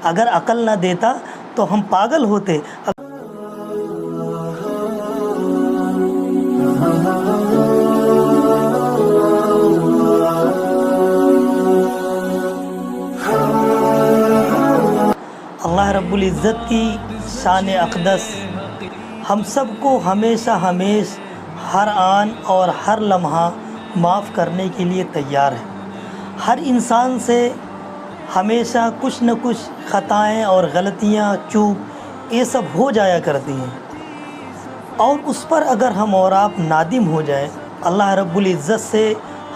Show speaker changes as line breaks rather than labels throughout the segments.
اگر عقل نہ دیتا تو ہم پاگل ہوتے۔ اللہ رب العزت کی شان اقدس ہم سب کو ہمیشہ ہر آن اور ہر لمحہ معاف کرنے کے لیے تیار ہے۔ ہر انسان سے ہمیشہ کچھ نہ کچھ خطائیں اور غلطیاں، چوک یہ سب ہو جایا کرتی ہیں، اور اس پر اگر ہم اور آپ نادم ہو جائیں، اللہ رب العزت سے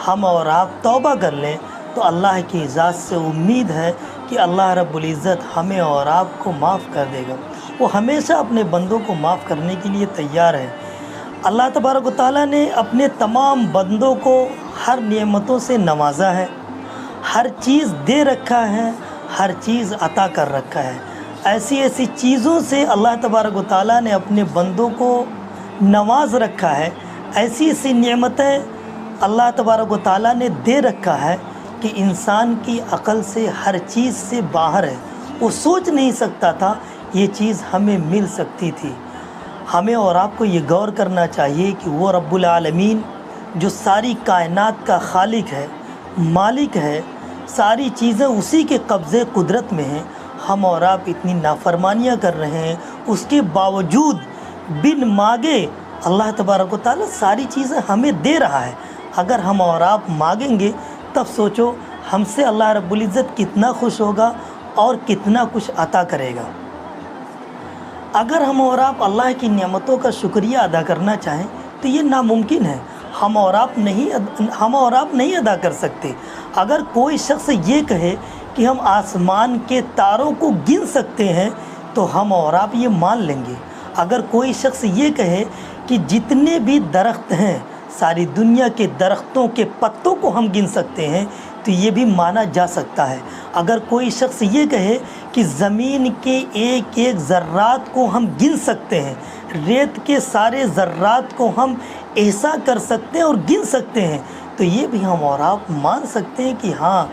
ہم اور آپ توبہ کر لیں، تو اللہ کی ذات سے امید ہے کہ اللہ رب العزت ہمیں اور آپ کو معاف کر دے گا۔ وہ ہمیشہ اپنے بندوں کو معاف کرنے کے لیے تیار ہے۔ اللہ تبارک و تعالیٰ نے اپنے تمام بندوں کو ہر نعمتوں سے نوازا ہے، ہر چیز دے رکھا ہے، ہر چیز عطا کر رکھا ہے۔ ایسی چیزوں سے اللہ تبارک و تعالیٰ نے اپنے بندوں کو نواز رکھا ہے، ایسی نعمتیں اللہ تبارک و تعالیٰ نے دے رکھا ہے کہ انسان کی عقل سے ہر چیز سے باہر ہے۔ وہ سوچ نہیں سکتا تھا یہ چیز ہمیں مل سکتی تھی۔ ہمیں اور آپ کو یہ غور کرنا چاہیے کہ وہ رب العالمین جو ساری کائنات کا خالق ہے، مالک ہے، ساری چیزیں اسی کے قبضے قدرت میں ہیں، ہم اور آپ اتنی نافرمانیاں کر رہے ہیں، اس کے باوجود بن مانگے اللہ تبارک و تعالیٰ ساری چیزیں ہمیں دے رہا ہے۔ اگر ہم اور آپ مانگیں گے تب سوچو ہم سے اللہ رب العزت کتنا خوش ہوگا اور کتنا کچھ عطا کرے گا۔ اگر ہم اور آپ اللہ کی نعمتوں کا شکریہ ادا کرنا چاہیں تو یہ ناممکن ہے، ہم اور آپ نہیں ادا کر سکتے۔ اگر کوئی شخص یہ کہے کہ ہم آسمان کے تاروں کو گن سکتے ہیں تو ہم اور آپ یہ مان لیں گے۔ اگر کوئی شخص یہ کہے کہ جتنے بھی درخت ہیں، ساری دنیا کے درختوں کے پتوں کو ہم گن سکتے ہیں تو یہ بھی مانا جا سکتا ہے۔ اگر کوئی شخص یہ کہے کہ زمین کے ایک ایک ذرات کو ہم گن سکتے ہیں، ریت کے سارے ذرات کو ہم احصا کر سکتے ہیں اور گن سکتے ہیں، تو یہ بھی ہم اور آپ مان سکتے ہیں کہ ہاں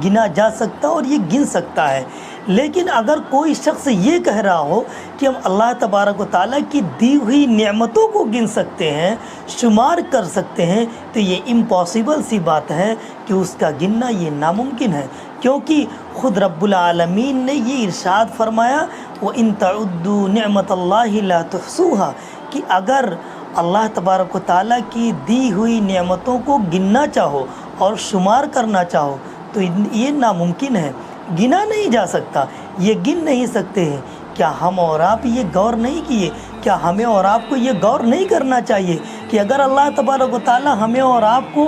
گنا جا سکتا اور یہ گن سکتا ہے۔ لیکن اگر کوئی شخص یہ کہہ رہا ہو کہ ہم اللہ تبارک و تعالیٰ کی دی ہوئی نعمتوں کو گن سکتے ہیں، شمار کر سکتے ہیں، تو یہ امپاسبل سی بات ہے کہ اس کا گننا یہ ناممکن ہے، کیونکہ خود رب العالمین نے یہ ارشاد فرمایا وَإِن تَعُدُّوا نِعْمَةَ اللَّهِ لَا تُحْصُوهَا، کہ اگر اللہ تبارک و تعالیٰ کی دی ہوئی نعمتوں کو گننا چاہو اور شمار کرنا چاہو تو یہ ناممکن ہے، گنا نہیں جا سکتا، یہ گن نہیں سکتے ہیں۔ کیا ہم اور آپ یہ غور نہیں کیے؟ کیا ہمیں اور آپ کو یہ غور نہیں کرنا چاہیے کہ اگر اللہ تبارک و تعالیٰ ہمیں اور آپ کو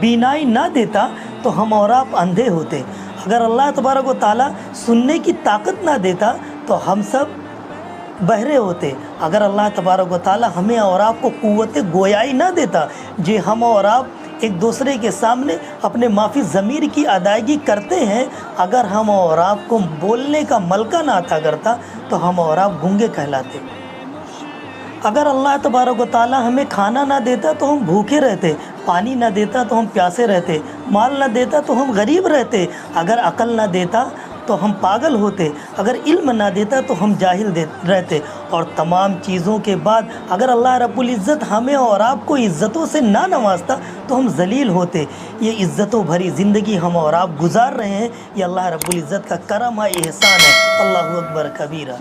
بینائی نہ دیتا تو ہم اور آپ اندھے ہوتے، اگر اللہ تبارک و تعالیٰ سننے کی طاقت نہ دیتا تو ہم سب بہرے ہوتے، اگر اللہ تبارک و تعالیٰ ہمیں اور آپ کو قوت گویائی نہ دیتا جی ہم اور آپ ایک دوسرے کے سامنے اپنے معافی ضمیر کی ادائیگی کرتے ہیں، اگر ہم اور آپ کو بولنے کا ملکہ نہ عطا کرتا تو ہم اور آپ گونگے کہلاتے۔ اگر اللہ تبارک و تعالیٰ ہمیں کھانا نہ دیتا تو ہم بھوکے رہتے، پانی نہ دیتا تو ہم پیاسے رہتے، مال نہ دیتا تو ہم غریب رہتے، اگر عقل نہ دیتا تو ہم پاگل ہوتے، اگر علم نہ دیتا تو ہم جاہل رہتے، اور تمام چیزوں کے بعد اگر اللہ رب العزت ہمیں اور آپ کو عزتوں سے نہ نوازتا تو ہم ذلیل ہوتے۔ یہ عزتوں بھری زندگی ہم اور آپ گزار رہے ہیں، یہ اللہ رب العزت کا کرم ہے، احسان ہے۔ اللہ اکبر کبیرہ۔